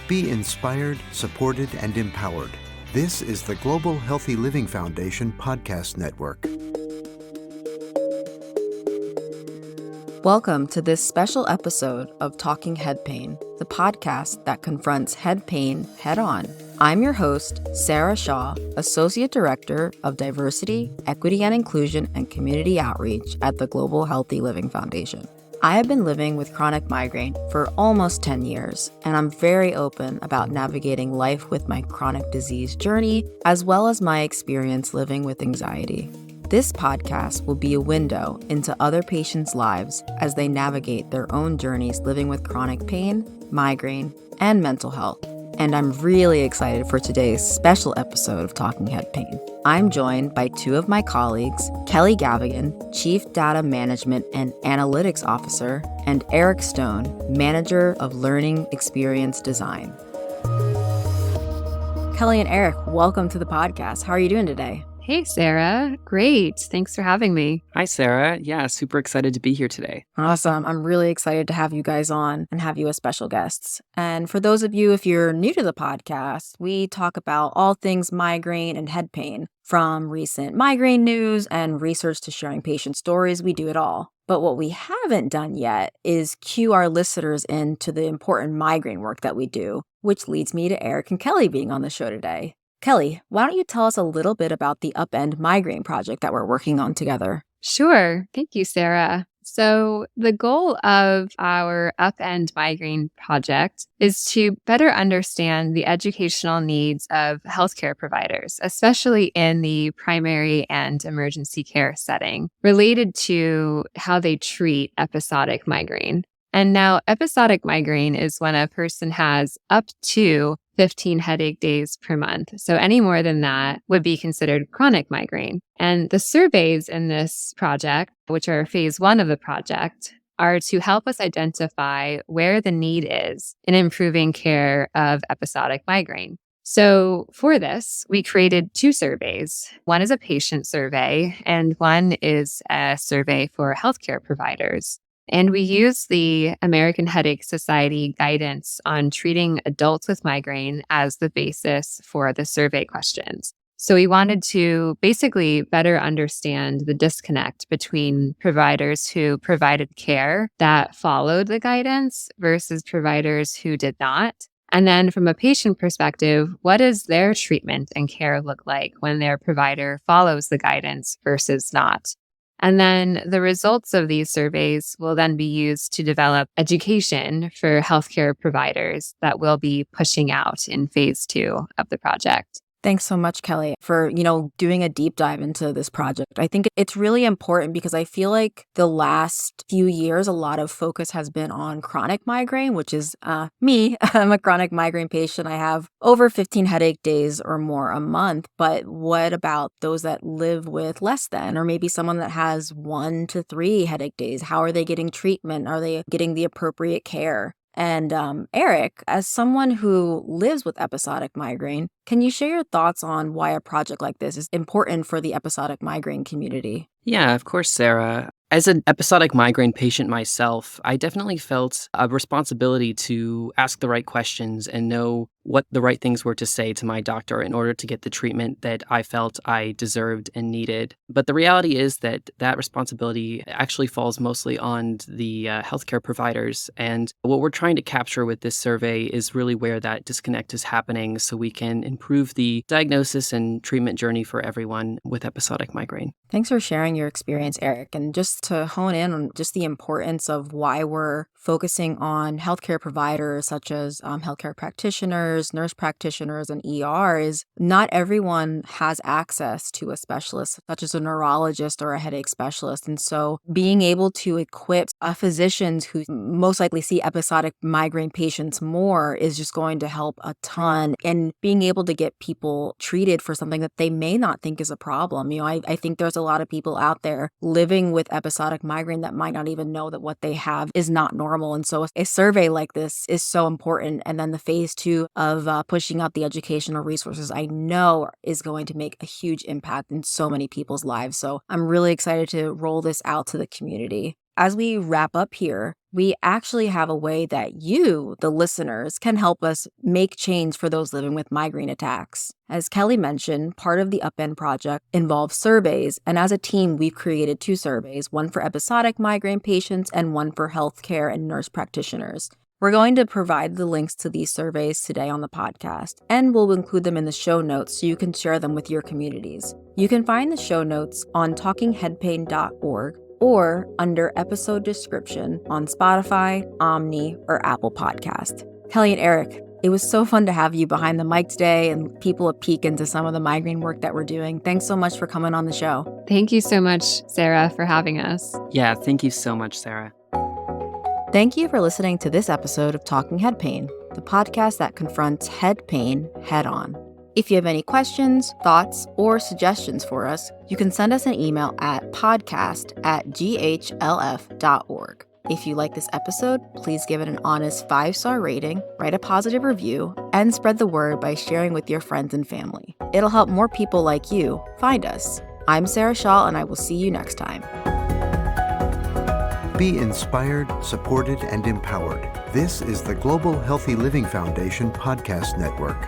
Be inspired, supported, and empowered. This is the Global Healthy Living Foundation podcast network. Welcome to this special episode of Talking Head Pain, the podcast that confronts head pain head-on. I'm your host, Sarah Shaw, Associate Director of Diversity, Equity and Inclusion, and Community Outreach at the Global Healthy Living Foundation. I have been living with chronic migraine for almost 10 years, and I'm very open about navigating life with my chronic disease journey, as well as my experience living with anxiety. This podcast will be a window into other patients' lives as they navigate their own journeys living with chronic pain, migraine, and mental health. And I'm really excited for today's special episode of Talking Head Pain. I'm joined by two of my colleagues, Kelly Gavigan, Chief Data Management and Analytics Officer, and Eric Stone, Manager of Learning Experience Design. Kelly and Eric, welcome to the podcast. How are you doing today? Hey, Sarah. Great. Thanks for having me. Hi, Sarah. Yeah, super excited to be here today. Awesome. I'm really excited to have you guys on and have you as special guests. And for those of you, if you're new to the podcast, we talk about all things migraine and head pain, from recent migraine news and research to sharing patient stories. We do it all. But what we haven't done yet is cue our listeners into the important migraine work that we do, which leads me to Eric and Kelly being on the show today. Kelly, why don't you tell us a little bit about the UpEnd migraine project that we're working on together? Sure. Thank you, Sarah. So the goal of our UpEnd migraine project is to better understand the educational needs of healthcare providers, especially in the primary and emergency care setting, related to how they treat episodic migraine. And now episodic migraine is when a person has up to 15 headache days per month. So any more than that would be considered chronic migraine. And the surveys in this project, which are phase one of the project, are to help us identify where the need is in improving care of episodic migraine. So for this, we created two surveys. One is a patient survey, and one is a survey for healthcare providers. And we use the American Headache Society guidance on treating adults with migraine as the basis for the survey questions. So we wanted to basically better understand the disconnect between providers who provided care that followed the guidance versus providers who did not. And then from a patient perspective, what does their treatment and care look like when their provider follows the guidance versus not? And then the results of these surveys will then be used to develop education for healthcare providers that we'll be pushing out in phase two of the project. Thanks so much, Kelly, for, doing a deep dive into this project. I think it's really important because I feel like the last few years, a lot of focus has been on chronic migraine, which is me. I'm a chronic migraine patient. I have over 15 headache days or more a month. But what about those that live with less than, or maybe someone that has 1 to 3 headache days? How are they getting treatment? Are they getting the appropriate care? And Eric, as someone who lives with episodic migraine, can you share your thoughts on why a project like this is important for the episodic migraine community? Yeah, of course, Sarah. As an episodic migraine patient myself, I definitely felt a responsibility to ask the right questions and know what the right things were to say to my doctor in order to get the treatment that I felt I deserved and needed. But the reality is that that responsibility actually falls mostly on the healthcare providers. And what we're trying to capture with this survey is really where that disconnect is happening so we can improve the diagnosis and treatment journey for everyone with episodic migraine. Thanks for sharing your experience, Eric. And just to hone in on just the importance of why we're focusing on healthcare providers such as healthcare practitioners, nurse practitioners, and ER is not everyone has access to a specialist such as a neurologist or a headache specialist. And so being able to equip physicians who most likely see episodic migraine patients more is just going to help a ton. And being able to get people treated for something that they may not think is a problem. I think there's a lot of people out there living with episodic migraine that might not even know that what they have is not normal. And so a survey like this is so important. And then the phase 2 of of pushing out the educational resources, I know is going to make a huge impact in so many people's lives. So I'm really excited to roll this out to the community. As we wrap up here, we actually have a way that you, the listeners, can help us make change for those living with migraine attacks. As Kelly mentioned, part of the UpEnd project involves surveys, and as a team, we've created 2 surveys, one for episodic migraine patients and one for healthcare and nurse practitioners. We're going to provide the links to these surveys today on the podcast, and we'll include them in the show notes so you can share them with your communities. You can find the show notes on talkingheadpain.org or under episode description on Spotify, Omni, or Apple Podcast. Kelly and Eric, it was so fun to have you behind the mic today and people a peek into some of the migraine work that we're doing. Thanks so much for coming on the show. Thank you so much, Sarah, for having us. Yeah, thank you so much, Sarah. Thank you for listening to this episode of Talking Head Pain, the podcast that confronts head pain head on. If you have any questions, thoughts, or suggestions for us, you can send us an email at podcast@ghlf.org. If you like this episode, please give it an honest 5-star rating, write a positive review, and spread the word by sharing with your friends and family. It'll help more people like you find us. I'm Sarah Shaw, and I will see you next time. Be inspired, supported, and empowered. This is the Global Healthy Living Foundation Podcast Network.